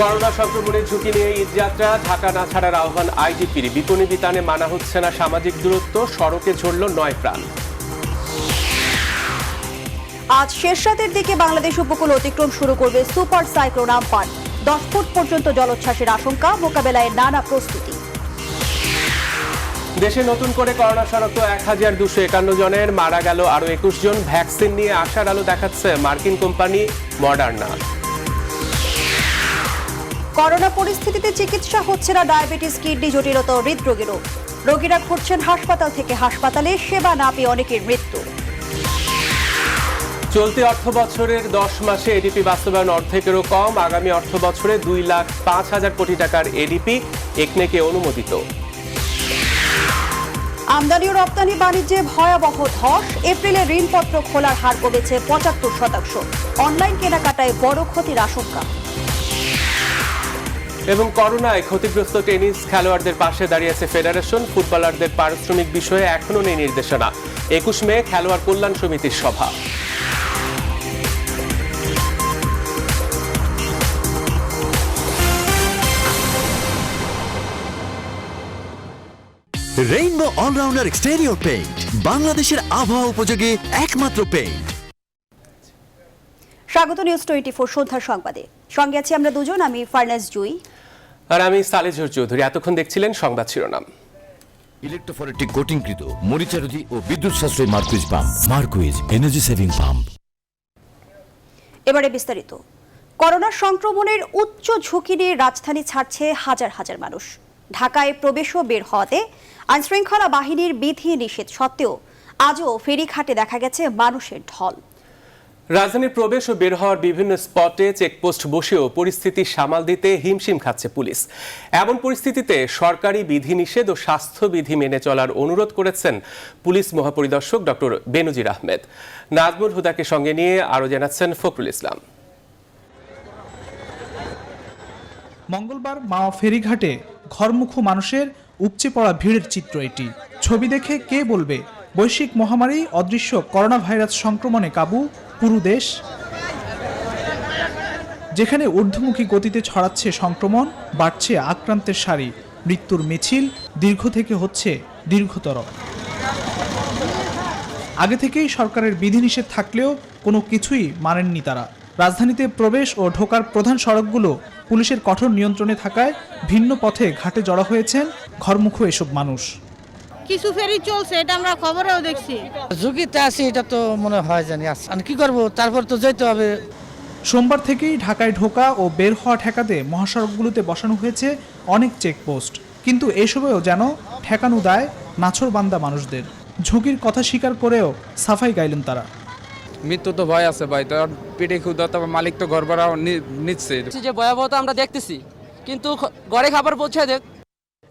Corona সংক্রমণের ঝুঁকি নিয়ে ঈদযাত্রা ঢাকা না ছাড়ার আহ্বান আইজিপির। বিপণী বিতানে মানা হচ্ছে না সামাজিক দূরত্ব, সড়কে ঝরল 9 প্রাণ। আজ শেষ রাতের দিকে বাংলাদেশ উপকূল অতিক্রম শুরু করবে সুপার সাইক্লোন আম্পান। 10 ফুট পর্যন্ত জলোচ্ছ্বাসের আশঙ্কা, মোকাবেলায় নানা প্রস্তুতি। দেশে নতুন করে করোনা শনাক্ত 1251 জনের, মারা গেল আরো 21 জন। ভ্যাকসিন নিয়ে আশার আলো দেখাচ্ছে মার্কিন কোম্পানি মডার্না। করোনা পরিস্থিতিতে চিকিৎসা হচ্ছে না ডায়াবেটিস, কিডনি জটিলতা ও হৃদরোগেরও। রোগীরা ঘুরছেন হাসপাতাল থেকে হাসপাতালে, সেবা না পেয়ে অনেকের মৃত্যু। চলতি অর্থ বছরের 10 মাসে এডিপি বাস্তবায়ন অর্ধেকেরও কম। আগামী অর্থ বছরে 2,05,000 কোটি টাকার এডিপি একনেকে অনুমোদিত। আমদানি ও রপ্তানি বাণিজ্যে ভয়াবহ ধস। এপ্রিলে ঋণপত্র খোলার হার কমেছে 75%। অনলাইন কেনাকাটায় বড় ক্ষতির আশঙ্কা। এবং করোনায় ক্ষতিগ্রস্ত টেনিস খেলোয়াড়দের পাশে দাঁড়িয়েছে ফেডারেশন। ফুটবলারদের পারিশ্রমিক বিষয়ে এখনো নেই নির্দেশনা। 21 মে খেলোয়াড় কল্যাণ সমিতির সভা। রেইনবো অলরাউন্ডার এক্সটেরিয়র পেইন্ট, বাংলাদেশের আবহাওয়া উপযোগী একমাত্র পেইন্ট। স্বাগত নিউজ 24 সন্ধ্যার সংবাদে। সঙ্গে আছি আমরা দুজন, আমি ফারনাজ জুই আর আমি সালেজুর চৌধুরী। এতক্ষণ দেখছিলেন সংবাদ শিরোনাম। ইলেকট্রোফরেটিক কোটিংকৃত মরিচারোধী ও বিদ্যুৎ সাশ্রয়ী Marquis pump. Marquis energy saving pump. এবারে বিস্তারিত। করোনা সংক্রমণের উচ্চ ঝুঁকি নিয়ে রাজধানী ছাড়ছে হাজার হাজার মানুষ। ঢাকায় প্রবেশ ও বের হওয়াতে আইনশৃঙ্খলা বাহিনীর বিধি নিষেধ সত্ত্বেও আজও ফেরিঘাটে দেখা গেছে মানুষের ঢল। রাজধানীর প্রবেশ ও বের হওয়ার বিভিন্ন স্পটে চেকপোস্ট বসেও পরিস্থিতি সামাল দিতে হিমশিম খাচ্ছে পুলিশ। এমন পরিস্থিতিতে সরকারি বিধিনিষেধ ও স্বাস্থ্যবিধি মেনে চলার অনুরোধ করেছেন পুলিশ মহাপরিদর্শক ডক্টর বেনজির আহমেদ। নাজমুল হুদাকে সঙ্গে নিয়ে আরও জানাচ্ছেন ফখরুল ইসলাম। মঙ্গলবার মাওয়া ফেরিঘাটে ঘরমুখো মানুষের উপচে পড়া ভিড়ের চিত্র এটি। ছবি দেখে কে বলবে বৈশ্বিক মহামারী অদৃশ্য করোনা ভাইরাস সংক্রমণে কাবু পুরো দেশ। যেখানে ঊর্ধ্বমুখী গতিতে ছড়াচ্ছে সংক্রমণ, বাড়ছে আক্রান্তের সারি, মৃত্যুর মিছিল দীর্ঘ থেকে হচ্ছে দীর্ঘতর। আগে থেকেই সরকারের বিধিনিষেধ থাকলেও কোনো কিছুই মানেননি তারা। রাজধানীতে প্রবেশ ও ঢোকার প্রধান সড়কগুলো পুলিশের কঠোর নিয়ন্ত্রণে থাকায় ভিন্ন পথে ঘাটে জড়ো হয়েছেন ঘরমুখো এসব মানুষ। কিছু ফেরি চলছে, এটা আমরা খবরেও দেখছি। ঝুঁকিতে আছি, এটা তো মনে হয় জানি আর কি করবো, তারপর তো যেতে হবে। সোমবার থেকেই ঢাকায় ঢোকা ও বের হওয়া ঠেকাতে মহাসড়কগুলোতে বসানো হয়েছে অনেক চেকপোস্ট, কিন্তু এসবেও যেন ঠেকানো দায় নাছোড়বান্দা মানুষদের। ঝুঁকির কথা স্বীকার করেও সাফাই গাইলেন তারা। মৃত্যু তো ভয় আছে ভাই, তো পেটে ক্ষুধা, তবে মালিক তো ঘর ভাড়া নিচ্ছে। যে ভয়াবহতা আমরা দেখতেছি, কিন্তু ঘরে খাবার পৌঁছে দেখ।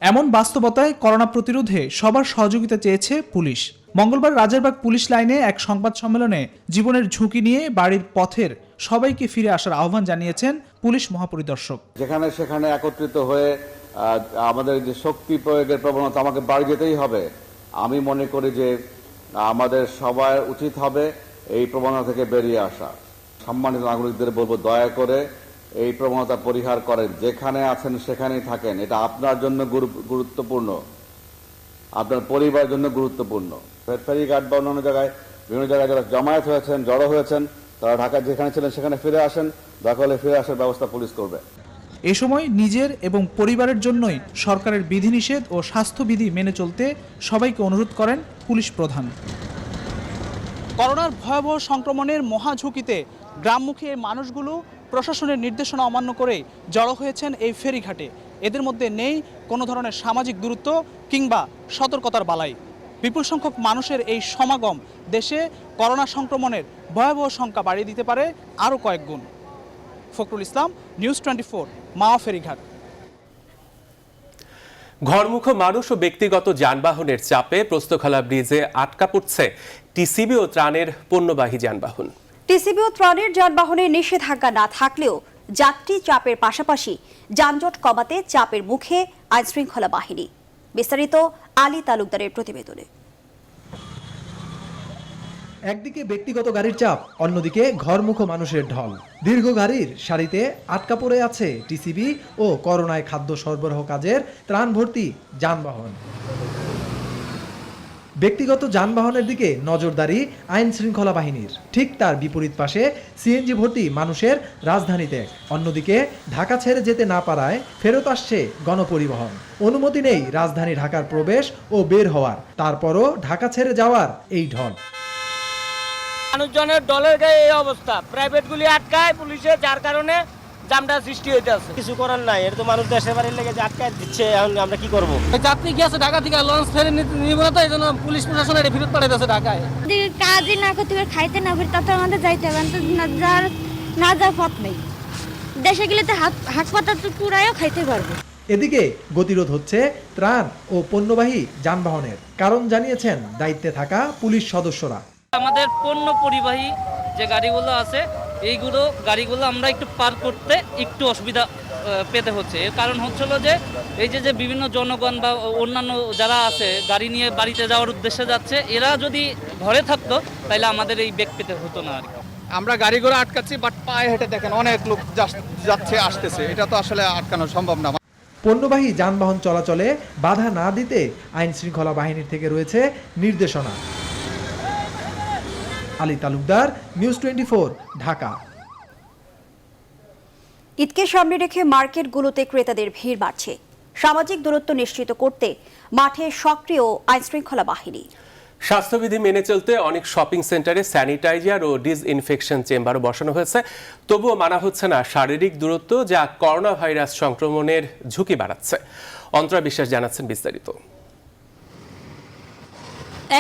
এমন বাস্তবতায় করোনা প্রতিরোধে সবার সহযোগিতা চেয়েছে পুলিশ। মঙ্গলবার রাজারবাগ পুলিশ লাইনে এক সংবাদ সম্মেলনে জীবনের ঝুঁকি নিয়ে বাড়ির পথের সবাইকে ফিরে আসার আহ্বান জানিয়েছেন পুলিশ মহাপরিদর্শক। যেখানে সেখানে একত্রিত হয়ে আমাদের যে শক্তি প্রয়োগের প্রবণতা, আমাকে বাড়ি যেতেই হবে, আমি মনে করি যে আমাদের সবার উচিত হবে এই প্রবণতা থেকে বেরিয়ে আসা। সম্মানিত নাগরিকদের বলবো, দয়া করে এই প্রবণতা পরিহার করেন। যেখানে আছেন সেখানেই থাকেন। এটা আপনার জন্য গুরুত্বপূর্ণ, আপনার পরিবারের জন্য গুরুত্বপূর্ণ। ফেরিঘাট বা অন্যান্য জায়গায়, বিভিন্ন জায়গায় যারা জমায়েত হয়েছেন, জড়ো হয়েছেন, তারা ঢাকায় যেখানে ছিলেন সেখানে ফিরে আসেন। দরকার হলে ফিরে আসার ব্যবস্থা পুলিশ করবে। এ সময় নিজের এবং পরিবারের জন্যই সরকারের বিধিনিষেধ ও স্বাস্থ্যবিধি মেনে চলতে সবাইকে অনুরোধ করেন পুলিশ প্রধান। করোনার ভয়াবহ সংক্রমণের মহাঝুঁকিতে গ্রামমুখী এই মানুষগুলো প্রশাসনের নির্দেশনা অমান্য করে জড়ো হয়েছেন এই ফেরিঘাটে। এদের মধ্যে নেই কোনো ধরনের সামাজিক দূরত্ব কিংবা সতর্কতার বালাই। বিপুল সংখ্যক মানুষের এই সমাগম দেশে করোনা সংক্রমণের ভয়াবহ সংখ্যা বাড়িয়ে দিতে পারে আরও কয়েক গুণ। ফখরুল ইসলাম, নিউজ 24, মাওয়া ফেরিঘাট। ঘরমুখো মানুষ ও ব্যক্তিগত যানবাহনের চাপে পোস্তখালা ব্রিজে আটকা পড়ছে টিসিবি ও ত্রাণের পণ্যবাহী যানবাহন। টিসিবি ও ত্রাণের যানবাহনে নিষেধাজ্ঞা না থাকলেও যাত্রী চাপের পাশাপাশি যানজট কমাতে চাপের মুখে আইনশৃঙ্খলা বাহিনী। বিস্তারিত আলী তালুকদারের প্রতিবেদনে। একদিকে ব্যক্তিগত গাড়ির চাপ, অন্যদিকে ঘরমুখো মানুষের ঢল। দীর্ঘ গাড়ির সারিতে আটকা পড়ে আছে টিসিবি ও করোনায় খাদ্য সরবরাহ কাজের ত্রাণ ভর্তি যানবাহন। ব্যক্তিগত যানবাহনের দিকে নজরদারি আইন শৃঙ্খলা বাহিনীর। ঠিক তার বিপরীত পাশে সিএনজি ভর্তি মানুষের রাজধানীতে। অন্যদিকে ঢাকা ছেড়ে যেতে না পারায় ফেরত আসছে গণপরিবহন। অনুমতি নেই রাজধানী ঢাকার প্রবেশ ও বের হওয়ার, তারপরও ঢাকা ছেড়ে যাওয়ার এই ঢল। মানুষজনের দলের গায়ে এই অবস্থা, প্রাইভেট গুলি আটকায় পুলিশে, যার কারণে জামটা সৃষ্টি হইতে আছে। কিছু করার নাই, এর তো মানুষ দেশের বাড়ির লেগে আটকায় দিচ্ছে, এখন আমরা কি করবো? যাত্রী গিয়েছে ঢাকা থেকে, লঞ্চ ফেরে নিব না, তো এই জন্য পুলিশ প্রশাসন এটা ফেরত পাঠাইতেছে ঢাকায়। কাজই না করতে পারে, খাইতে না পারে, তাতে আমাদের যাইতে হবে না, যাওয়ার পথ নেই। দেশে গেলে তো হাত পাতা তো পুরাইও খাইতে পারবো। এদিকে গতিরোধ হচ্ছে ত্রাণ ও পণ্যবাহী যানবাহনের, কারণ জানিয়েছেন দায়িত্বে থাকা পুলিশ সদস্যরা। আমাদের পণ্য পরিবাহী যে গাড়িগুলো আছে, এইগুলো গাড়িগুলো আমরা একটু পার করতে একটু অসুবিধা পেতে হচ্ছে। এর কারণ হচ্ছিল যে এই যে বিভিন্ন জনগণ বা অন্যান্য যারা আছে গাড়ি নিয়ে বাড়িতে যাওয়ার উদ্দেশ্যে যাচ্ছে, এরা যদি ঘরে থাকতো তাহলে আমাদের এই বেগ পেতে হতো না আর কি। আমরা গাড়িগুলো আটকাচ্ছি, বাট পায়ে হেঁটে দেখেন অনেক লোক যাচ্ছে আসতেছে, এটা তো আসলে আটকানো সম্ভব না। পণ্যবাহী যানবাহন চলাচলে বাধা না দিতে আইন শৃঙ্খলা বাহিনীর থেকে রয়েছে নির্দেশনা। আলী তালুকদার, নিউজ 24, ঢাকা। ঈদকে সামনে রেখে মার্কেটগুলোতে ক্রেতাদের ভিড় বাড়ছে। সামাজিক দূরত্ব নিশ্চিত করতে মাঠে সক্রিয় আইনশৃঙ্খলা বাহিনী। স্বাস্থ্যবিধি মেনে চলতে অনেক শপিং সেন্টারে স্যানিটাইজার ও ডিসইনফেকশন চেম্বারও বসানো হয়েছে। তবুও মানা হচ্ছে না শারীরিক দূরত্ব, যা করোনা ভাইরাস সংক্রমণের ঝুঁকি বাড়াচ্ছে। অন্তরা বিশ্বাস জানাচ্ছেন বিস্তারিত।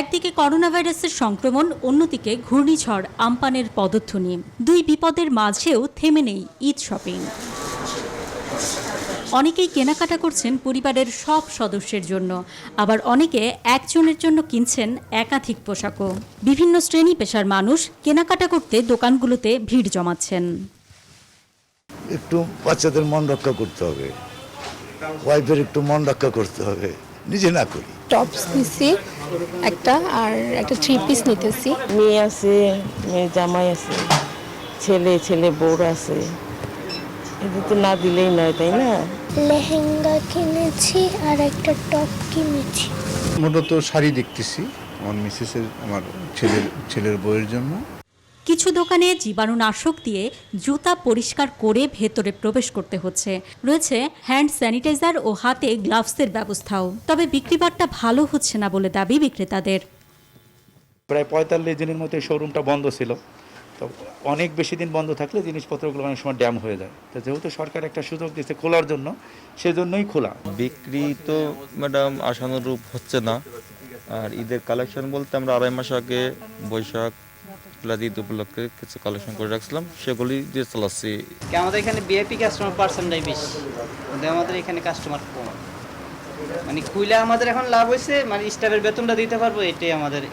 একদিকে করোনা ভাইরাসের সংক্রমণ, অন্যদিকে ঘূর্ণিঝড় আম্পানের পদধ্বনি। দুই বিপদের মাঝেও থেমে নেই ঈদ শপিং। অনেকেই কেনাকাটা করছেন পরিবারের সব সদস্যের জন্য, আবার অনেকে একজনের জন্য কিনছেন একাধিক পোশাকও। বিভিন্ন শ্রেণী পেশার মানুষ কেনাকাটা করতে দোকানগুলোতে ভিড় জমাচ্ছেন। একটু বাচ্চাদের মন রক্ষা করতে হবে, ওয়াইফের একটু মন রক্ষা করতে হবে, নিজে না করি। টপস নিছি একটা, আর একটা 3 পিস নিতেছি। মেয়ে আছে, মেয়ে জামাই আছে, ছেলে বউর আছে, এটা তো না দিলেই নয়, তাই না? লেহেঙ্গা কিনেছি আর একটা টপ কিনেছি। মূলত শাড়ি দেখতেছি আমার মিসেসের, আমার ছেলের বউয়ের জন্য। কিছু দোকানে জীবাণুনাশক দিয়ে জুতা পরিষ্কার করে ভেতরে প্রবেশ করতে হচ্ছে। রয়েছে হ্যান্ড স্যানিটাইজার ও হাতে গ্লাভসের ব্যবস্থাও। তবে বিক্রিবাট্টা ভালো হচ্ছে না বলে দাবি বিক্রেতাদের। প্রায় 45 দিনের মতো শোরুমটা বন্ধ ছিল। তো অনেক বেশি দিন বন্ধ থাকলে জিনিসপত্রগুলো অনেক সময় ড্যাম হয়ে যায়। তো যেহেতু সরকার একটা সুযোগ দিচ্ছে খোলার জন্য, সেজন্যই খোলা। বিক্রি তো ম্যাডাম আশানুরূপ হচ্ছে না। আর ঈদের কালেকশন বলতে আমরা 2.5 মাস আগে বৈশাখ ঈদ উপলক্ষে কিছু কালেকশন করে রাখছিলাম, সেগুলি দিয়ে চালাচ্ছি। আমাদের এখানে ভিআইপি কাস্টমার পার্সেন্টটাই বেশি, কিন্তু আমাদের এখানে কাস্টমার কম। মানে খুলে আমাদের এখন লাভ হয়েছে, মানে স্টাফের বেতনটা দিতে পারবো, এটাই আমাদের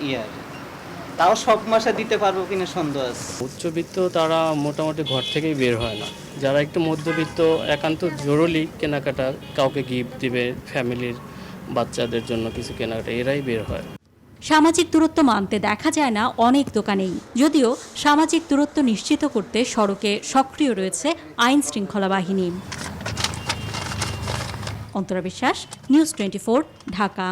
তাও সব মাসে দিতে পারবো কিনা সন্দেহ আছে। উচ্চবিত্ত তারা মোটামুটি ঘর থেকেই বের হয় না। যারা একটু মধ্যবিত্ত, একান্ত জরুরি কেনাকাটা, কাউকে গিফট দিবে, ফ্যামিলির বাচ্চাদের জন্য কিছু কেনাকাটা, এরাই বের হয়। সামাজিক দূরত্ব মানতে দেখা যায় না অনেক দোকানেই। যদিও সামাজিক দূরত্ব নিশ্চিত করতে সড়কে সক্রিয় রয়েছে আইন শৃঙ্খলা বাহিনী। অন্তরা বিশ্বাস, নিউজ 24, ঢাকা।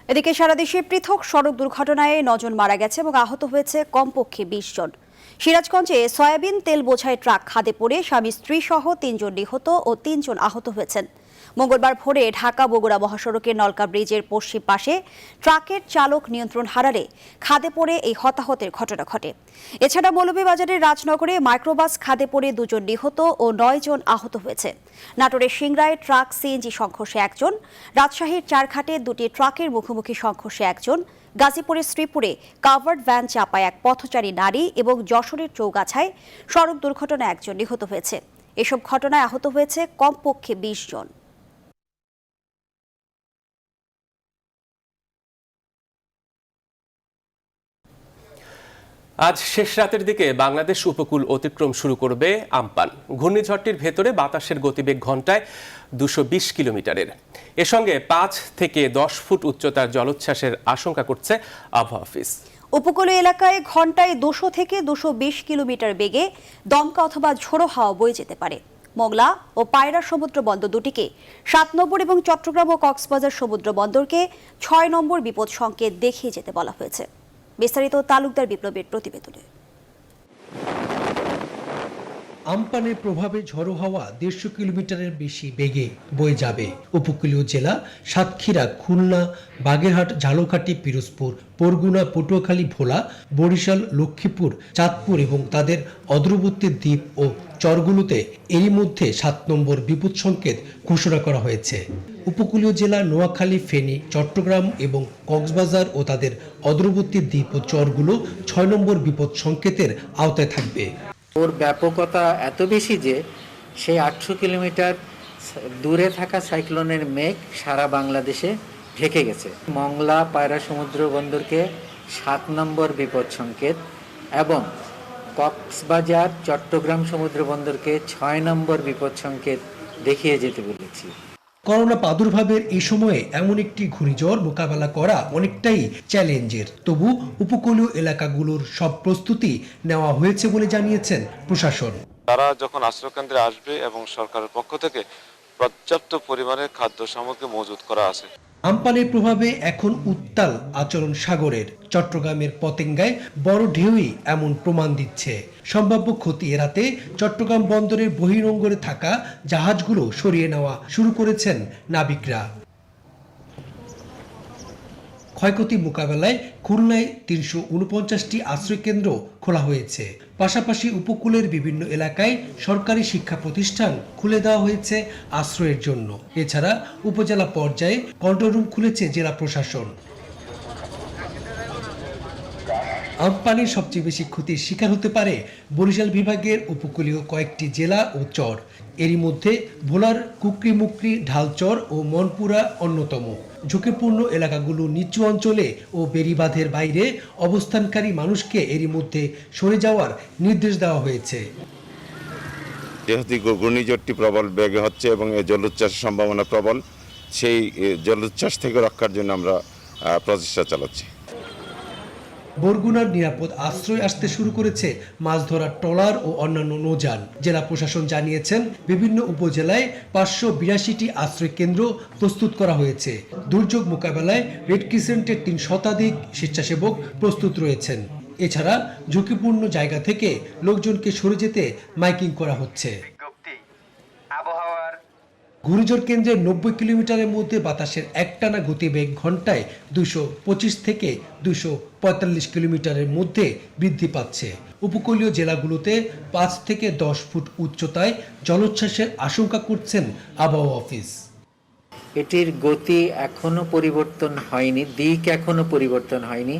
এদিকে সারা দেশে পৃথক সড়ক দুর্ঘটনায় 9 জন মারা গেছে এবং আহত হয়েছে কমপক্ষে 20 জন। সিরাজগঞ্জে সয়াবিন তেল বোঝাই ট্রাক খাদে পড়ে স্বামী স্ত্রী সহ 3 জন নিহত ও 3 জন আহত হয়েছেন। মঙ্গলবার ভোরে ঢাকা বগুড়া মহাসড়কের নলকা ব্রিজের পশ্চিম পাশে ট্রাকের চালক নিয়ন্ত্রণ হারালে খাদে পড়ে এই হতাহতের ঘটনা ঘটে। এছাড়া মৌলভীবাজারের রাজনগরে মাইক্রোবাস খাদে পড়ে 2 জন নিহত ও 9 জন আহত হয়েছে। নাটোরের সিংড়ায় ট্রাক সিএনজি সংঘর্ষে 1 জন, রাজশাহীর চারঘাটে 2টি ট্রাকের মুখোমুখি সংঘর্ষে 1 জন, গাজীপুরের শ্রীপুরে কাভার্ড ভ্যান চাপায় এক পথচারী নারী এবং যশোরের চৌগাছায় সড়ক দুর্ঘটনায় 1 জন নিহত হয়েছে। এসব ঘটনায় আহত হয়েছে কমপক্ষে 20 জন। আজ শেষ রাতের দিকে বাংলাদেশ উপকূল অতিক্রম শুরু করবে আম্পান। ঘূর্ণিঝড়টির ভেতরে বাতাসের গতিবেগ ঘন্টায় 220 কিলোমিটারের। এর সঙ্গে 5 থেকে 10 ফুট উচ্চতার জলোচ্ছ্বাসের আশঙ্কা করছে আবহাওয়া অফিস। উপকূলীয় এলাকায় ঘন্টায় 200 থেকে 220 কিলোমিটার বেগে দমকা অথবা ঝোড়ো হাওয়া বয়ে যেতে পারে। মোংলা ও পায়রা সমুদ্র বন্দর দুটিকে 7 নম্বর এবং চট্টগ্রাম ও কক্সবাজার সমুদ্র বন্দরকে 6 নম্বর বিপদ সংকেত দেখিয়ে যেতে বলা হয়েছে। বিস্তারিত তালুকদার বিপ্লবের প্রতিবেদনে। আম্পানের প্রভাবে ঝড়ো হাওয়া 150 কিলোমিটারের বেশি বেগে বয়ে যাবে। উপকূলীয় জেলা সাতক্ষীরা, খুলনা, বাগেরহাট, ঝালকাঠি, পিরোজপুর, বরগুনা, পটুয়াখালী, ভোলা, বরিশাল, লক্ষ্মীপুর, চাঁদপুর এবং তাদের অদূরবর্তী দ্বীপ ও চরগুলোতে এরই মধ্যে 7 নম্বর বিপদ সংকেত ঘোষণা করা হয়েছে। উপকূলীয় জেলা নোয়াখালী, ফেনী, চট্টগ্রাম এবং কক্সবাজার ও তাদের অদূরবর্তী দ্বীপ ও চরগুলো 6 নম্বর বিপদ সংকেতের আওতায় থাকবে। ওর ব্যাপকতা এত বেশি যে সেই 800 কিলোমিটার দূরে থাকা সাইক্লোনের মেঘ সারা বাংলাদেশে ঢেকে গেছে। মংলা, পায়রা সমুদ্র বন্দরকে 7 নম্বর বিপদ সংকেত এবং কক্সবাজার, চট্টগ্রাম সমুদ্র বন্দরকে 6 নম্বর বিপদ সংকেত দেখিয়ে যেতে বলেছি। করোনা প্রাদুর্ভাবের এই সময়ে এমন একটি ঘূর্ণিঝড় মোকাবেলা করা অনেকটাই চ্যালেঞ্জের। তবু উপকূলীয় এলাকাগুলোর সব প্রস্তুতি নেওয়া হয়েছে বলে জানিয়েছেন প্রশাসন। তারা যখন আশ্রয়কেন্দ্রে আসবে এবং সরকারের পক্ষ থেকে পর্যাপ্ত পরিমাণে খাদ্য সামগ্রী মজুত করা আছে। আম্পানের প্রভাবে এখন উত্তাল আচরণ সাগরের। চট্টগ্রামের পতেঙ্গায় বড় ঢেউই এমন প্রমাণ দিচ্ছে। সম্ভাব্য ক্ষতি এড়াতে চট্টগ্রাম বন্দরের বহিরঙ্গনে থাকা জাহাজগুলো সরিয়ে নেওয়া শুরু করেছেন নাবিকরা। ক্ষয়ক্ষতি মোকাবেলায় খুলনায় 349টি আশ্রয়কেন্দ্র খোলা হয়েছে। পাশাপাশি উপকূলের বিভিন্ন এলাকায় সরকারি শিক্ষা প্রতিষ্ঠান খুলে দেওয়া হয়েছে আশ্রয়ের জন্য। এছাড়া উপজেলা পর্যায়ে কন্ট্রোল রুম খুলেছে জেলা প্রশাসন। আমপানির সবচেয়ে বেশি ক্ষতির শিকার হতে পারে বরিশাল বিভাগের উপকূলীয় কয়েকটি জেলা ও চর। এরই মধ্যে ভোলার কুকরিমুকরি, ঢালচর ও মনপুরা অন্যতম। ঝুঁকিপূর্ণ এলাকাগুলো নিচু অঞ্চলে ও বেড়িবাঁধের বাইরে অবস্থানকারী মানুষকে এরই মধ্যে সরে যাওয়ার নির্দেশ দেওয়া হয়েছে। যেহেতু ঘূর্ণিঝড়টি প্রবল বেগে হচ্ছে এবং এই জলোচ্ছ্বাসের সম্ভাবনা প্রবল, সেই জলোচ্ছ্বাস থেকে রক্ষার জন্য আমরা প্রচেষ্টা চালাচ্ছি। বরগুনার নিরাপদ আশ্রয় আসতে শুরু করেছে মাছ ধরার ট্রলার ও অন্যান্য নৌযান। জেলা প্রশাসন জানিয়েছেন বিভিন্ন উপজেলায় 582টি আশ্রয় কেন্দ্র প্রস্তুত করা হয়েছে। দুর্যোগ মোকাবেলায় রেড ক্রিসেন্টের 3 শতাধিক স্বেচ্ছাসেবক প্রস্তুত রয়েছেন। এছাড়া ঝুঁকিপূর্ণ জায়গা থেকে লোকজনকে সরে যেতে মাইকিং করা হচ্ছে। ঘূর্ণিঝড় কেন্দ্রের 90 কিলোমিটারের মধ্যে বাতাসের একটানা গতিবেগ ঘন্টায় 225 থেকে 245 কিলোমিটারের মধ্যে বৃদ্ধি পাচ্ছে। উপকূলীয় জেলাগুলোতে 5 থেকে 10 ফুট উচ্চতায় জলোচ্ছ্বাসের আশঙ্কা করছেন আবহাওয়া অফিস। এটির গতি এখনো পরিবর্তন হয়নি, দিক এখনো পরিবর্তন হয়নি।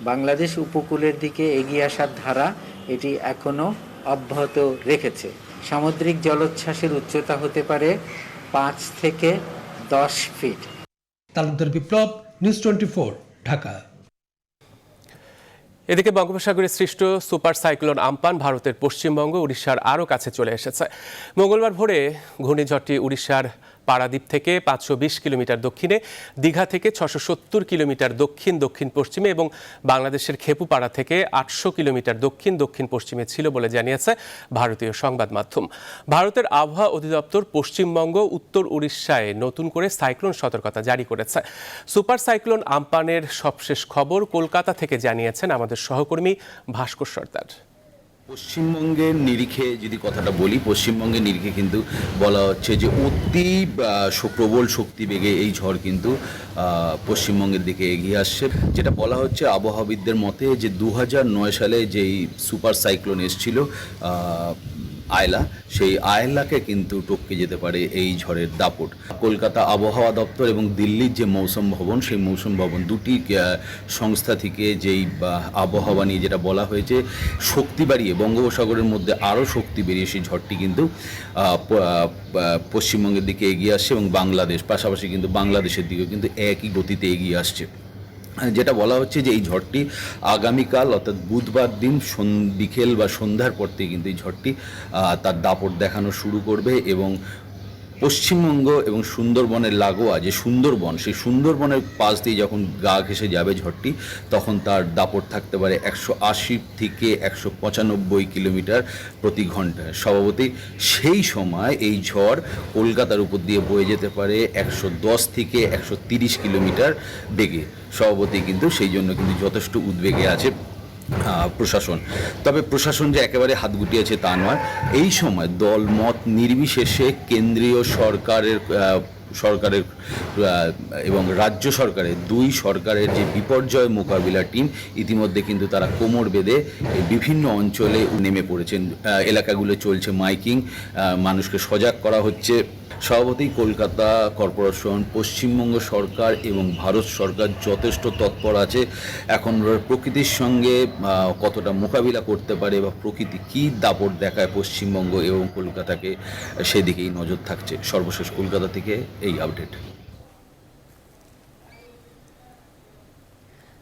বাংলাদেশ উপকূলের দিকে এগিয়ে আসার ধারা এটি এখনো অব্যাহত রেখেছে। সামুদ্রিক জলোচ্ছ্বাসের উচ্চতা হতে পারে 5 থেকে 10 ফিট। তালুকদার বিপ্লব, নিউজ 24, ঢাকা। এদিকে বঙ্গোপসাগরে সৃষ্ট সুপার সাইক্লোন আম্পান ভারতের পশ্চিমবঙ্গ, উড়িষ্যার আরও কাছে চলে এসেছে। মঙ্গলবার ভোরে ঘূর্ণিঝড়টি উড়িষ্যার পারাদ্বীপ থেকে 520 কিলোমিটার দক্ষিণে, দীঘা থেকে 670 কিলোমিটার দক্ষিণ দক্ষিণ পশ্চিমে এবং বাংলাদেশের খেপুপাড়া থেকে 800 কিলোমিটার দক্ষিণ দক্ষিণ পশ্চিমে ছিল বলে জানিয়েছে ভারতীয় সংবাদ মাধ্যম। ভারতের আবহাওয়া অধিদপ্তর পশ্চিমবঙ্গ, উত্তর উড়িষ্যায় নতুন করে সাইক্লোন সতর্কতা জারি করেছে। সুপার সাইক্লোন আম্পানের সবশেষ খবর কলকাতা থেকে জানিয়েছেন আমাদের সহকর্মী ভাস্কর সর্দার। পশ্চিমবঙ্গের নিরিখে যদি কথাটা বলি, পশ্চিমবঙ্গের নিরিখে কিন্তু বলা হচ্ছে যে অতি প্রবল শক্তি বেগে এই ঝড় কিন্তু পশ্চিমবঙ্গের দিকে এগিয়ে আসছে। যেটা বলা হচ্ছে আবহাওয়াবিদদের মতে যে 2009 সালে যেই সুপার সাইক্লোন এসেছিল আয়লা, সেই আয়লাকে কিন্তু টপকে যেতে পারে এই ঝড়ের দাপট। কলকাতা আবহাওয়া দপ্তর এবং দিল্লির যে মৌসুম ভবন, সেই মৌসুম ভবন দুটি সংস্থা থেকে যেই আবহাওয়া নিয়ে যেটা বলা হয়েছে, শক্তি বাড়িয়ে বঙ্গোপসাগরের মধ্যে আরও শক্তি বেরিয়ে সেই ঝড়টি কিন্তু পশ্চিমবঙ্গের দিকে এগিয়ে আসছে এবং বাংলাদেশ পাশাপাশি কিন্তু বাংলাদেশের দিকেও কিন্তু একই গতিতে এগিয়ে আসছে। যেটা বলা হচ্ছে যে এই ঝড়টি আগামীকাল অর্থাৎ বুধবার দিন বিকেল বা সন্ধ্যার পর থেকে কিন্তু এই ঝড়টি তার দাপট দেখানো শুরু করবে এবং পশ্চিমবঙ্গ এবং সুন্দরবনের লাগোয়া যে সুন্দরবন, সেই সুন্দরবনের পাশ দিয়ে যখন গা ঘেঁষে যাবে ঝড়টি, তখন তার দাপট থাকতে পারে 180 থেকে 195 কিলোমিটার প্রতি ঘন্টায়। স্বভাবতই সেই সময় এই ঝড় কলকাতার উপর দিয়ে বয়ে যেতে পারে 110 থেকে 130 কিলোমিটার বেগে। স্বভাবতই কিন্তু সেই জন্য কিন্তু যথেষ্ট উদ্বেগে আছে প্রশাসন। তবে প্রশাসন যে একেবারে হাত গুটিয়েছে তা নয়, এই সময় দল মত নির্বিশেষে কেন্দ্রীয় সরকারের এবং রাজ্য সরকারের দুই সরকারের যে বিপর্যয় মোকাবিলা টিম ইতিমধ্যে কিন্তু তারা কোমর বেঁধে বিভিন্ন অঞ্চলে নেমে পড়েছেন। এলাকাগুলো চলছে মাইকিং, মানুষকে সজাগ করা হচ্ছে। স্বভাবতই কলকাতা কর্পোরেশন, পশ্চিমবঙ্গ সরকার এবং ভারত সরকার যথেষ্ট তৎপর আছে। এখন প্রকৃতির সঙ্গে কতটা মোকাবিলা করতে পারে বা প্রকৃতি কী দাপট দেখায় পশ্চিমবঙ্গ এবং কলকাতাকে, সেদিকেই নজর থাকছে। সর্বশেষ কলকাতা থেকে এই আপডেট।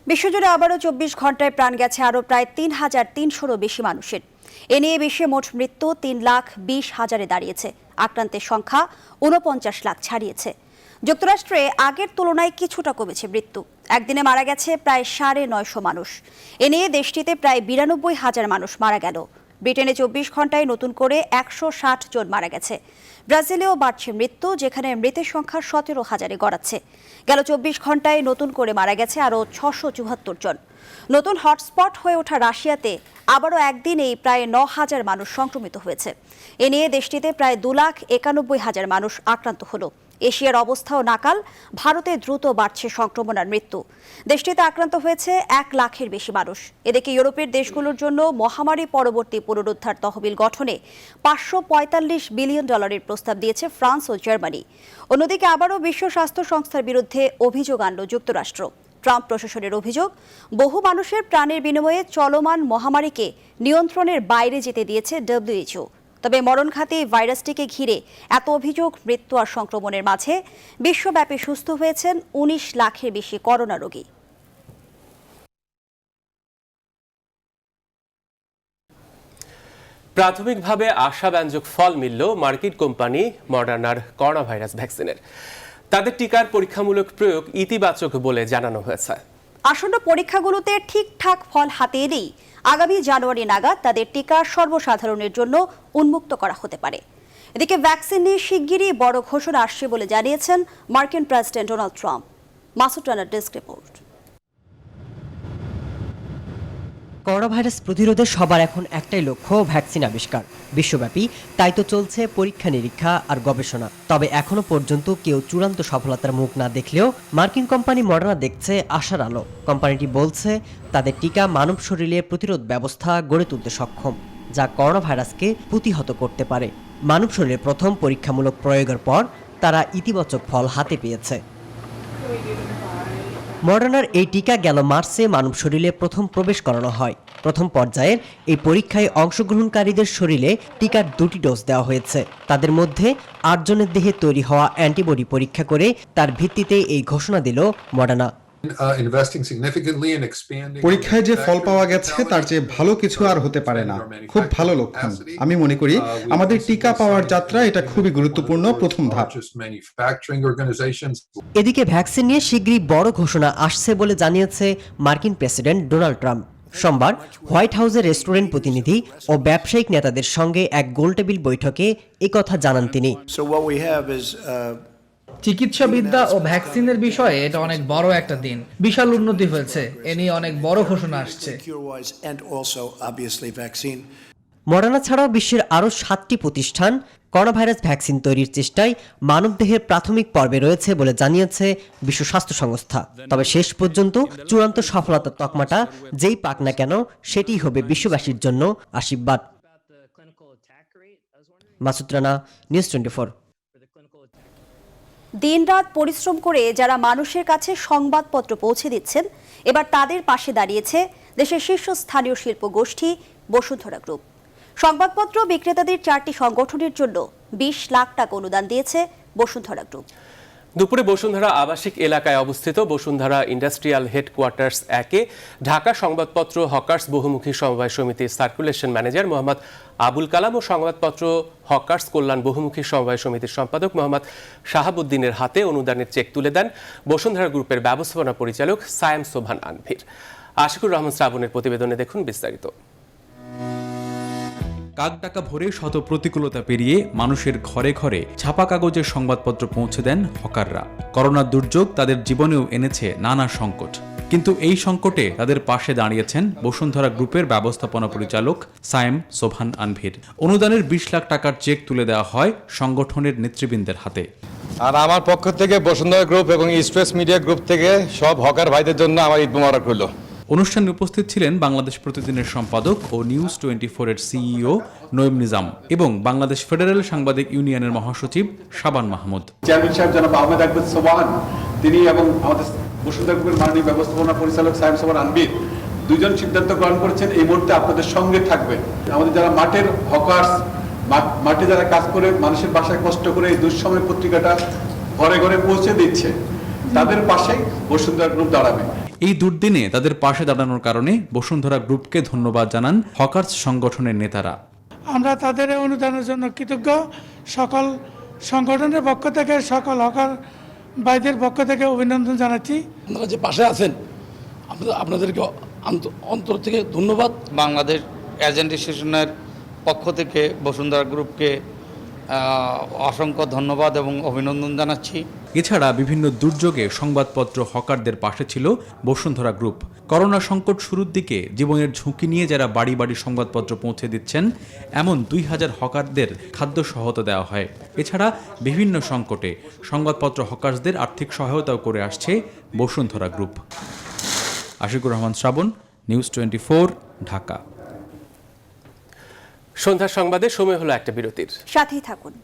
বিশ্বজুড়ে আবারও 24 ঘন্টায় প্রাণ গেছে আরও প্রায় 3,300-রও বেশি মানুষের। এ নিয়ে বিশ্বে মোট মৃত্যু 3,20,000-এ দাঁড়িয়েছে। আক্রান্তের সংখ্যা 49 লাখ ছাড়িয়েছে। যুক্তরাষ্ট্রে আগের তুলনায় কিছুটা কমেছে মৃত্যু। একদিনে মারা গেছে প্রায় 950 মানুষ। এ নিয়ে দেশটিতে প্রায় 92,000 মানুষ মারা গেল। ব্রিটেনে 24 ঘন্টায় নতুন করে 160 জন মারা গেছে। ব্রাজিলেও বাড়ছে মৃত্যু, যেখানে মৃতের সংখ্যা 17,000-এ গড়াচ্ছে। গেল 24 ঘন্টায় নতুন করে মারা গেছে আরও 674 জন। নতুন হটস্পট হয়ে ওঠা রাশিয়াতে আবারও একদিনেই প্রায় 9,000 মানুষ সংক্রমিত হয়েছে। এ নিয়ে দেশটিতে প্রায় 2,91,000 মানুষ আক্রান্ত হলো। এশিয়ার অবস্থাও নাকাল। ভারতে দ্রুত বাড়ছে সংক্রমণ আর মৃত্যু। দেশটিতে আক্রান্ত হয়েছে 1 লাখের বেশি মানুষ। এদিকে ইউরোপের দেশগুলোর জন্য মহামারী পরবর্তী পুনরুদ্ধার তহবিল গঠনে $545 বিলিয়ন প্রস্তাব দিয়েছে ফ্রান্স ও জার্মানি। অন্যদিকে আবারও বিশ্ব স্বাস্থ্য সংস্থার বিরুদ্ধে অভিযোগ আনল যুক্তরাষ্ট্র। ট্রাম্প প্রশাসনের অভিযোগ, বহু মানুষের প্রাণের বিনিময়ে চলমান মহামারীকে নিয়ন্ত্রণের বাইরে যেতে দিয়েছে WHO। তবে মরণঘাতী ভাইরাসটিকে ঘিরে এত অভিযোগ, মৃত্যু আর সংক্রমণের মাঝে বিশ্বব্যাপী সুস্থ হয়েছেন 19 লাখের বেশি করোনা রোগী। প্রাথমিকভাবে আশাব্যঞ্জক ফল মিলল মার্কিন কোম্পানি মডার্নার করোনা ভাইরাস ভ্যাকসিনের। তাদের টিকার পরীক্ষামূলক প্রয়োগ ইতিবাচক বলে জানানো হয়েছে। আসন্ন পরীক্ষাগুলোতে ঠিকঠাক ফল হাতে এলেই আগামী জানুয়ারি নাগাদ তাদের টিকা সর্বসাধারণের জন্য উন্মুক্ত করা হতে পারে। এদিকে ভ্যাকসিন নিয়ে শিগগিরই বড় ঘোষণা আসছে বলে জানিয়েছেন মার্কিন প্রেসিডেন্ট ডোনাল্ড ট্রাম্প। মাসুদ রানার ডেস্ক রিপোর্ট। করোনা ভাইরাস প্রতিরোধে সবার এখন একটাই লক্ষ্য, ভ্যাকসিন আবিষ্কার। বিশ্বব্যাপী তাই তো চলছে পরীক্ষা নিরীক্ষা আর গবেষণা। তবে এখনো পর্যন্ত কেউ চূড়ান্ত সফলতার মুখ না দেখলেও মার্কিন কোম্পানি মডার্না দেখছে আশার আলো। কোম্পানিটি বলছে তাদের টিকা মানব শরীরে প্রতিরোধ ব্যবস্থা গড়ে তুলতে সক্ষম, যা করোনা ভাইরাসকে প্রতিহত করতে পারে। মানব শরীরে প্রথম পরীক্ষামূলক প্রয়োগের পর তারা ইতিবাচক ফল হাতে পেয়েছে। মডার্নার এই টিকা গেল মার্চে মানব শরীরে প্রথম প্রবেশ করানো হয়। প্রথম পর্যায়ের এই পরীক্ষায় অংশগ্রহণকারীদের শরীরে টিকার 2টি ডোজ দেওয়া হয়েছে। তাদের মধ্যে 8 জনের দেহে তৈরি হওয়া অ্যান্টিবডি পরীক্ষা করে তার ভিত্তিতে এই ঘোষণা দিল মডার্না। পরীক্ষায় যে ফল পাওয়া গেছে তার চেয়ে ভালো কিছু আর হতে পারে না। খুব ভালো লক্ষণ। আমি মনে করি আমাদের টিকা পাওয়ার যাত্রা এটা খুবই গুরুত্বপূর্ণ প্রথম ধাপ। এদিকে ভ্যাকসিন নিয়ে শীঘ্রই বড় ঘোষণা আসছে বলে জানিয়েছে মার্কিন প্রেসিডেন্ট ডোনাল্ড ট্রাম্প। সোমবার হোয়াইট হাউসের রেস্টুরেন্ট প্রতিনিধি ও ব্যবসায়িক নেতাদের সঙ্গে এক গোলটেবিল বৈঠকে একথা জানান তিনি। চিকিৎসাবিদ্যা ও ভ্যাকসিনের বিষয়ে এটা অনেক বড় একটা দিন। বিশাল উন্নতি হয়েছে। এ নিয়ে অনেক বড় ঘোষণা আসছে। মডার্না ছাড়াও বিশ্বের আরও 7টি প্রতিষ্ঠান করোনা ভাইরাস ভ্যাকসিন তৈরির চেষ্টায় মানবদেহের প্রাথমিক পর্বে রয়েছে বলে জানিয়েছে বিশ্ব স্বাস্থ্য সংস্থা। তবে শেষ পর্যন্ত চূড়ান্ত সফলতার তকমাটা যেই পাক না কেন, সেটি হবে বিশ্ববাসীর জন্য আশীর্বাদ। মাসুদ রানা, নিউজ 24। দিনরাত পরিশ্রম করে যারা মানুষের কাছে সংবাদপত্র পৌঁছে দিচ্ছেন, এবার তাদের পাশে দাঁড়িয়েছে দেশের শীর্ষস্থানীয় শিল্প গোষ্ঠী বসুন্ধরা গ্রুপ। সংবাদপত্র বিক্রেতাদের 4টি সংগঠনের জন্য 20 লাখ টাকা অনুদান দিয়েছে বসুন্ধরা গ্রুপ। দুপুরে বসুন্ধরা আবাসিক এলাকায় অবস্থিত বসুন্ধরা ইন্ডাস্ট্রিয়াল হেডকোয়ার্টার্স 1-এ ঢাকা সংবাদপত্র হকার্স বহুমুখী সমবায় সমিতির সার্কুলেশন ম্যানেজার মোহাম্মদ আবুল কালাম ও সংবাদপত্র হকার্স কল্যাণ বহুমুখী সমবায় সমিতির সম্পাদক মোহাম্মদ শাহাবুদ্দিনের হাতে অনুদানের চেক তুলে দেন বসুন্ধরা গ্রুপের ব্যবস্থাপনা পরিচালক সায়েম সোবহান আনভীর। আশিকুর রহমান শ্রাবণের প্রতিবেদনে দেখুন বিস্তারিত। কাক টাকা ভরে শত প্রতিকূলতা পেরিয়ে মানুষের ঘরে ঘরে ছাপা কাগজের সংবাদপত্র পৌঁছে দেন হকাররা। করোনার দুর্যোগ তাদের জীবনেও এনেছে নানা সংকট, কিন্তু এই সংকটে তাদের পাশে দাঁড়িয়েছেন বসুন্ধরা গ্রুপের ব্যবস্থাপনা পরিচালক সায়েম সোবহান আনভীর। অনুদানের 20 লাখ টাকার চেক তুলে দেওয়া হয় সংগঠনের নেতৃবৃন্দের হাতে। আর আমার পক্ষ থেকে বসুন্ধরা গ্রুপ এবং ইস্ট ওয়েস্ট মিডিয়া গ্রুপ থেকে সব হকার ভাইদের জন্য আমার ঈদ মোবারক হলো। অনুষ্ঠানে উপস্থিত ছিলেন বাংলাদেশ প্রতিদিনের সম্পাদক ও নিউজ 24-এর সিইও নঈম নিজাম এবং বাংলাদেশ ফেডারেল সাংবাদিক ইউনিয়নের মহাসচিব শাবান মাহমুদ। চেয়ারম্যান সাহেব জনাব আহমেদ আকবর সোবহান তিনি এবং আমাদের বসুন্ধরা গ্রুপের মাননীয় ব্যবস্থাপনা পরিচালক সায়েম সোবহান আনভীর দুইজন সিদ্ধান্ত গ্রহণ করেছেন এই মুহূর্তে আপনাদের সঙ্গে থাকবেন। আমাদের যারা মাঠের হকার্স, মাঠে যারা কাজ করে মানুষের বাসায় কষ্ট করে এই দুঃসময় পত্রিকাটা ঘরে ঘরে পৌঁছে দিচ্ছে, তাদের পাশেই বসুন্ধরা গ্রুপ দাঁড়াবে। এই দুর্দিনে তাদের পাশে দাঁড়ানোর কারণে বসুন্ধরা গ্রুপকে ধন্যবাদ জানান হকার্স সংগঠনের নেতারা। আমরা তাদের অনুদানের জন্য কৃতজ্ঞ। সকল সংগঠনের পক্ষ থেকে, সকল হকার ভাইদের পক্ষ থেকে অভিনন্দন জানাচ্ছি। আপনারা যে পাশে আছেন আপনাদেরকে অন্তর থেকে ধন্যবাদ। বাংলাদেশ এজেন্ট অ্যাসোসিয়েশনের পক্ষ থেকে বসুন্ধরা গ্রুপকে অসংখ্য ধন্যবাদ এবং অভিনন্দন জানাচ্ছি। এছাড়া বিভিন্ন দুর্যোগে সংবাদপত্র হকারদের পাশে ছিল বসুন্ধরা গ্রুপ। করোনা সংকট শুরুর দিকে জীবনের ঝুঁকি নিয়ে যারা বাড়ি বাড়ি সংবাদপত্র পৌঁছে দিচ্ছেন এমন 2000 হকারদের খাদ্য সহায়তা দেওয়া হয়। এছাড়া বিভিন্ন সংকটে সংবাদপত্র হকার্সদের আর্থিক সহায়তাও করে আসছে বসুন্ধরা গ্রুপ। আশিকুর রহমান শ্রাবণ, নিউজ 24, ঢাকা। সন্ধ্যার সংবাদে সময় হলো একটা বিরতির, সাথেই থাকুন।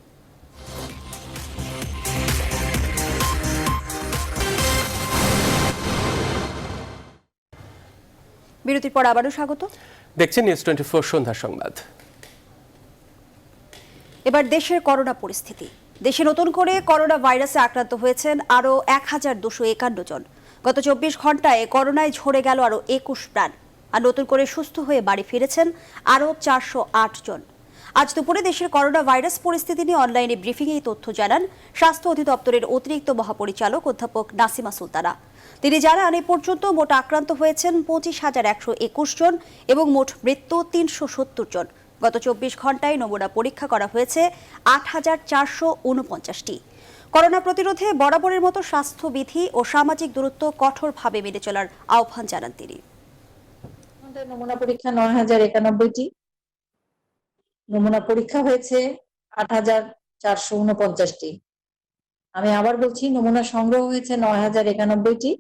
বিরতির পর আবারও স্বাগত। দেখছেন নিউজ 24 সন্ধ্যার সংবাদ। এবার দেশের করোনা পরিস্থিতি। দেশে নতুন করে করোনা ভাইরাসে আক্রান্ত হয়েছেন আরও 1251 জন। গত 24 ঘন্টায় করোনায় ঝরে গেল আরও 21 প্রাণ। আর নতুন করে সুস্থ হয়ে বাড়ি ফিরেছেন আরও 408 জন। আজ দুপুরে দেশের করোনা ভাইরাস পরিস্থিতি নিয়ে অনলাইনে ব্রিফিংয়ে এই তথ্য জানান স্বাস্থ্য অধিদপ্তরের অতিরিক্ত মহাপরিচালক অধ্যাপক নাসিমা সুলতানা। তিনি জানান এ পর্যন্ত মোট আক্রান্ত হয়েছেন 25,121 জন এবং মোট মৃত্যু 370 জন। গত 24 ঘন্টায় নমুনা পরীক্ষা করা হয়েছে 8,449টি। করোনা প্রতিরোধে বরাবরের মতো স্বাস্থ্যবিধি ও সামাজিক দূরত্ব কঠোরভাবে মেনে চলার আহ্বান জানান তিনি। নমুনা পরীক্ষা 9,091টি, নমুনা পরীক্ষা হয়েছে 8,449টি। আমি আবার বলছি, নমুনা সংগ্রহ হয়েছে 9,091টি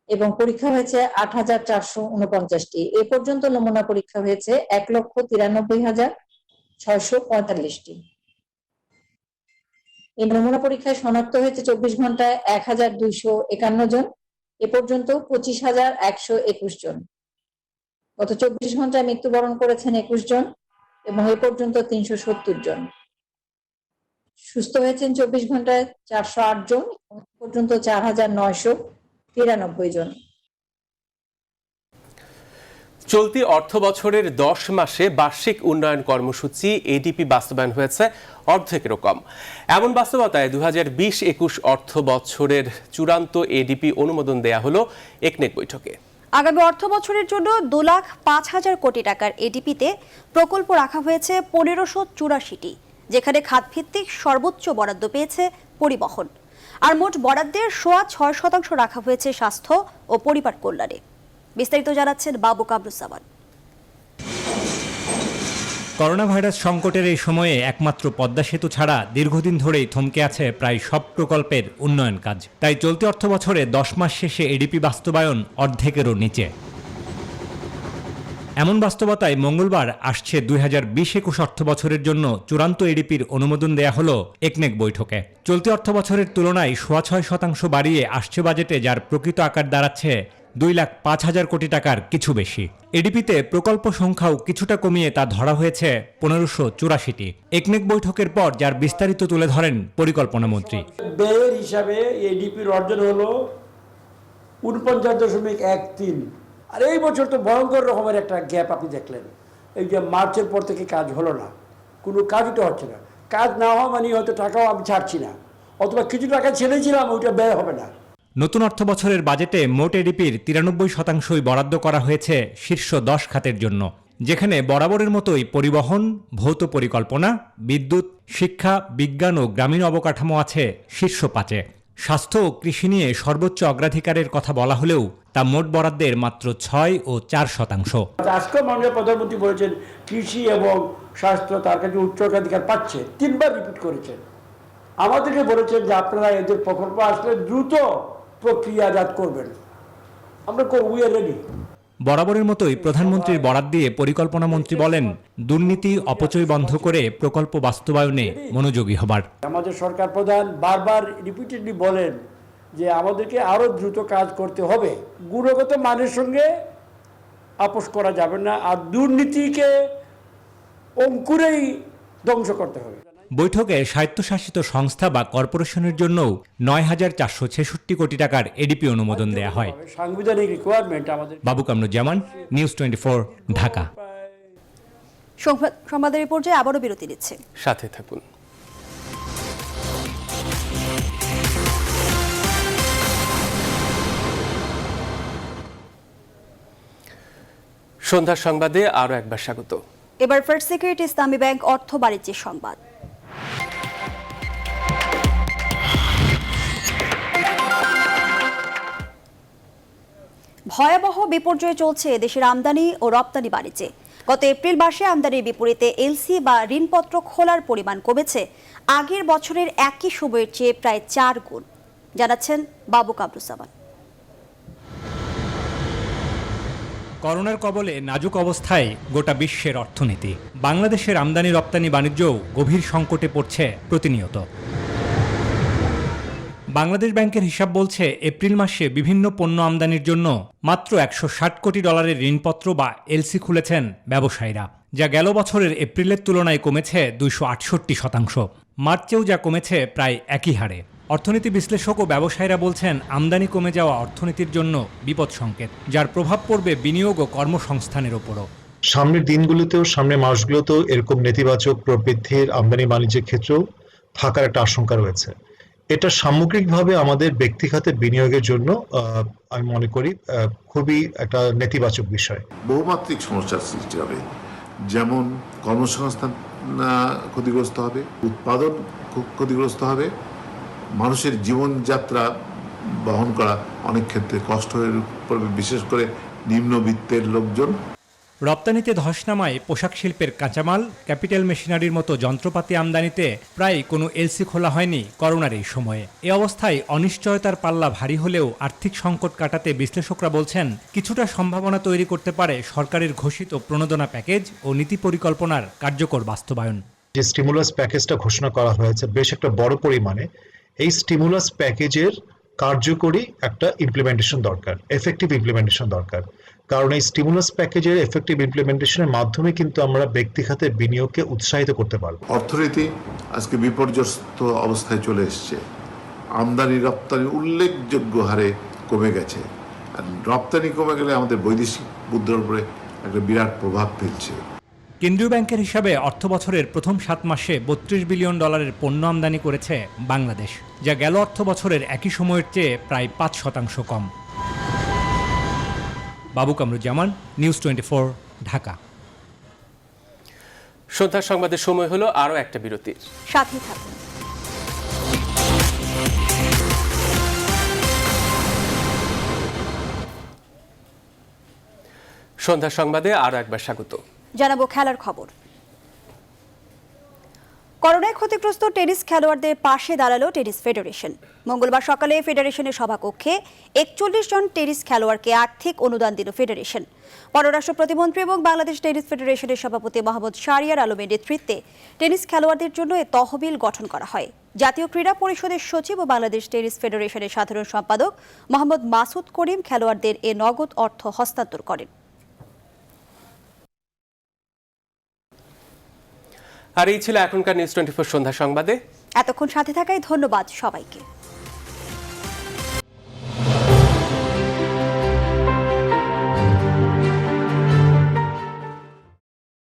এবং পরীক্ষা হয়েছে 8,449টি। এ পর্যন্ত নমুনা পরীক্ষা হয়েছে 1,93,645টি। এই নমুনা পরীক্ষায় শনাক্ত হয়েছে 24 ঘন্টায় 1,251 জন। এ পর্যন্ত 25,121 জন। গত 24 ঘন্টায় মৃত্যুবরণ করেছেন 21 জন এবং এ পর্যন্ত 370 জন। সুস্থ হয়েছেন 24 ঘন্টায় 408 জন, এ পর্যন্ত 4,993 জন। চলতি অর্থ বছরের 10 মাসে বার্ষিক উন্নয়ন কর্মসূচি এডিপি বাস্তবায়ন হয়েছে অর্ধেকেরও কম। এমন বাস্তবতায় 2020-21 অর্থ বছরের চূড়ান্ত এডিপি অনুমোদন দেয়া হলো একনেক বৈঠকে। আগামী অর্থ বছরের জন্য 2,05,000 কোটি টাকার এডিপিতে প্রকল্প রাখা হয়েছে 1,584টি, যেখানে খাতভিত্তিক সর্বোচ্চ বরাদ্দ পেয়েছে পরিবহন। আর মোট বরাদ্দের 6.6% রাখা হয়েছে স্বাস্থ্য ও পরিবার কল্যাণে। বিস্তারিত জানাচ্ছেন বাবু কামরুজ্জামান। করোনা ভাইরাস সংকটের এই সময়ে একমাত্র পদ্মা সেতু ছাড়া দীর্ঘদিন ধরেই থমকে আছে প্রায় সব প্রকল্পের উন্নয়ন কাজ। তাই চলতি অর্থ বছরে 10 মাস শেষে এডিপি বাস্তবায়ন অর্ধেকেরও নিচে। এমন বাস্তবতায় মঙ্গলবার আসছে 2020-21 অর্থ বছরের জন্য চূড়ান্ত এডিপির অনুমোদন দেয়া হলো একনেক বৈঠকে। চলতি অর্থ বছরের তুলনায় 6.6% বাড়িয়ে আসছে বাজেটে, যার প্রকৃত আকার দাঁড়াচ্ছে 2,05,000 কোটি টাকার কিছু বেশি। এডিপিতে প্রকল্প সংখ্যাও কিছুটা কমিয়ে তা ধরা হয়েছে 1584টি। একনেক বৈঠকের পর যার বিস্তারিত তুলে ধরেন পরিকল্পনা মন্ত্রী। ব্যয়ের হিসাবে এডিপির অর্জন হলো 49.13, আর এই বছর তো ভয়ঙ্কর রকমের একটা গ্যাপ আপনি দেখলেন। এই যে মার্চের পর থেকে কাজ হলো না, কোনো কাজই তো হচ্ছে না। কাজ না হওয়া মানে হয়তো টাকাও আমি ছাড়ছি না, অথবা কিছু টাকা ছেড়েছিলাম ওইটা ব্যয় হবে না। নতুন অর্থ বছরের বাজেটে মোট এডিপির 93% বরাদ্দ করা হয়েছে শীর্ষ 10 খাতের জন্য, যেখানে বরাবরের মতোই পরিবহন, ভৌত পরিকল্পনা, বিদ্যুৎ, শিক্ষা, বিজ্ঞান ও গ্রামীণ অবকাঠামো আছে শীর্ষ 5-এ। স্বাস্থ্য ও কৃষি নিয়ে সর্বোচ্চ অগ্রাধিকারের কথা বলা হলেও তা মোট বরাদ্দের মাত্র 6 ও 4%। আজকে মাননীয় প্রধানমন্ত্রী বলেছেন কৃষি এবং স্বাস্থ্য তার কাছে উচ্চ অগ্রাধিকার পাচ্ছে, 3বার রিপিট করেছেন। আমাদেরকে বলেছেন যে আপনারা এদের প্রকল্প আসলে দ্রুত প্রক্রিয়াজাত করবেন। আমরা উই আর রেডি। বরাবরের মতোই প্রধানমন্ত্রীর বরাত দিয়ে পরিকল্পনা মন্ত্রী বলেন, দুর্নীতি অপচয় বন্ধ করে প্রকল্প বাস্তবায়নে মনোযোগী হবার। আমাদের সরকার প্রধান বারবার রিপিটেডলি বলেন যে আমাদেরকে আরো দ্রুত কাজ করতে হবে, গুণগত মানের সঙ্গে আপোষ করা যাবে না, আর দুর্নীতিকে অঙ্কুরেই ধ্বংস করতে হবে। বৈঠকে স্বায়ত্তশাসিত সংস্থা বা কর্পোরেশনের জন্য 9,466 কোটি টাকার এডিপি অনুমোদন দেয়া হয়। সাংবিধানিক রিকোয়ারমেন্ট আমাদের। বাবু কামরুজ্জামান, নিউজ 24, ঢাকা। সংবাদের এই পর্যায়ে আবারও বিরতি নিচ্ছে, সাথে থাকুন। সন্ধ্যার সংবাদে আরো একবার স্বাগত। এবার ফার্স্ট সিকিউরিটি ইসলামী ব্যাংক অর্থ বাণিজ্যের সংবাদ। ভয়াবহ বিপর্যয় চলছে দেশের আমদানি ও রপ্তানি বাণিজ্যে। গত এপ্রিল মাসে আমদানির বিপরীতে এলসি বা ঋণপত্র খোলার পরিমাণ কমেছে আগের বছরের একই সময়ের চেয়ে প্রায় 4 গুণ, জানাচ্ছেন বাবু কামরুজ্জামান। করোনার কবলে নাজুক অবস্থায় গোটা বিশ্বের অর্থনীতি। বাংলাদেশের আমদানি রপ্তানি বাণিজ্যও গভীর সংকটে পড়ছে প্রতিনিয়ত। বাংলাদেশ ব্যাংকের হিসাব বলছে, এপ্রিল মাসে বিভিন্ন পণ্য আমদানির জন্য মাত্র $160 কোটি ঋণপত্র বা এলসি খুলেছেন ব্যবসায়ীরা, যা গেল বছরের এপ্রিলের তুলনায় কমেছে 268%। মার্চেও যা কমেছে প্রায় একই হারে। অর্থনীতি বিশ্লেষক ও ব্যবসায়ীরা বলছেন, আমদানি কমে যাওয়া অর্থনীতির জন্য বিপদ সংকেত, যার প্রভাব পড়বে বিনিয়োগ ও কর্মসংস্থানের ওপরও। সামনের দিনগুলোতেও, সামনের মাসগুলোতেও এরকম নেতিবাচক প্রবৃদ্ধির আমদানি বাণিজ্যের ক্ষেত্রেও থাকার একটা আশঙ্কা রয়েছে। এটা সামগ্রিকভাবে আমাদের ব্যক্তিগত বিনিয়োগের জন্য আমি মনে করি খুবই একটা নেতিবাচক বিষয়। বহুমাত্রিক সমস্যার সৃষ্টি হবে, যেমন কর্মসংস্থান ক্ষতিগ্রস্ত হবে, উৎপাদন ক্ষতিগ্রস্ত হবে, মানুষের জীবনযাত্রা বহন করা অনেক ক্ষেত্রে কষ্ট হয়ে পড়বে, বিশেষ করে নিম্নবিত্তের লোকজন। রপ্তানিতে ধস নামায় পোশাক শিল্পের কাঁচামাল, ক্যাপিটাল মেশিনারির মতো যন্ত্রপাতি আমদানিতে প্রায় কোনো এলসি খোলা হয়নি করোনার এই সময়ে। এ অবস্থায় অনিশ্চয়তার পাল্লা ভারী হলেও আর্থিক সংকট কাটাতে বিশ্লেষকরা বলছেন, কিছুটা সম্ভাবনা তৈরি করতে পারে সরকারের ঘোষিত প্রণোদনা প্যাকেজ ও নীতি পরিকল্পনার কার্যকর বাস্তবায়ন। যে স্টিমুলাস প্যাকেজটা ঘোষণা করা হয়েছে বেশ একটা বড় পরিমাণে, এই স্টিমুলাস প্যাকেজের কার্যকরী একটা ইমপ্লিমেন্টেশন দরকার, এফেক্টিভ ইমপ্লিমেন্টেশন দরকার। কারণ এই স্টিমুলাস প্যাকেজের এফেক্টিভ ইমপ্লিমেন্টেশনের মাধ্যমে কিন্তু আমরা ব্যক্তি খাতে বিনিয়োগকে উৎসাহিত করতে পারব। অর্থনীতি আজকে বিপর্যস্ত অবস্থায় চলে এসছে, আমদানি রপ্তানি উল্লেখযোগ্য হারে কমে গেছে, আর রপ্তানি কমে গেলে আমাদের বৈদেশিক মুদ্রার উপরে একটা বিরাট প্রভাব ফেলছে। কেন্দ্রীয় ব্যাংকের হিসাবে অর্থ বছরের প্রথম 7 মাসে $32 বিলিয়ন পণ্য আমদানি করেছে বাংলাদেশ, যা গেল অর্থ বছরের একই সময়ের চেয়ে প্রায় 5% কম। বাবু কামরুজ্জামান, নিউজ 24, ঢাকা। সন্ধ্যার সংবাদের সময় হলো আরো একটা বিরতির, সাথে থাকুন। সন্ধ্যার সংবাদে আরো একবার স্বাগত। জানাবো খেলার খবর। করোনায় ক্ষতিগ্রস্ত টেনিস খেলোয়াড়দের পাশে দাঁড়ালো টেনিস ফেডারেশন। মঙ্গলবার সকালে ফেডারেশনের সভাকক্ষে 41 জন টেনিস খেলোয়াড়কে আর্থিক অনুদান দিল ফেডারেশন। পররাষ্ট্র প্রতিমন্ত্রী এবং বাংলাদেশ টেনিস ফেডারেশনের সভাপতি মোহাম্মদ শাহরিয়ার আলমের নেতৃত্বে টেনিস খেলোয়াড়দের জন্য এ তহবিল গঠন করা হয়। জাতীয় ক্রীড়া পরিষদের সচিব ও বাংলাদেশ টেনিস ফেডারেশনের সাধারণ সম্পাদক মোহাম্মদ মাসুদ করিম খেলোয়াড়দের এ নগদ অর্থ হস্তান্তর করেন। আর এই ছিল এখনকার নিউজ 24 সন্ধ্যা সংবাদে। এতক্ষণ সাথে থাকায় ধন্যবাদ সবাইকে।